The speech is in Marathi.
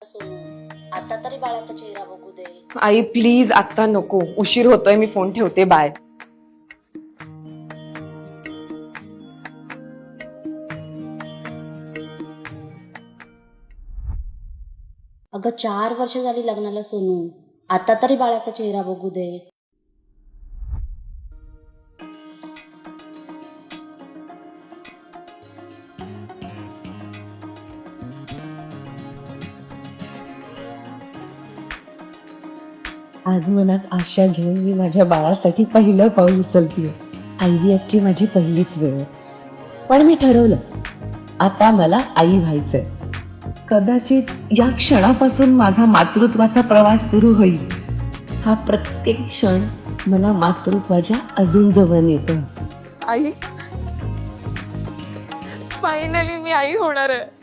सोनू, आता तरी बाळाचा चेहरा बघू दे. आई प्लीज आता नको, उशीर होतोय, मी फोन ठेवते, बाय. अगं 4 वर्ष झाली लग्नाला सोनू, आता तरी बाळाचा चेहरा बघू दे. आज मनात आशा घेऊन मी माझ्या बाळासाठी पहिलं पाऊल उचलतीये. IVF ची माझी पहिलीच वेळ आहे. पण मी ठरवलं, आता मला आई व्हायचंय. कदाचित या क्षणापासून माझा मातृत्वाचा प्रवास सुरू होईल. हा प्रत्येक क्षण मला मातृत्वाच्या अजून जवळ नेतो. आई फायनली मी आई होणार आहे.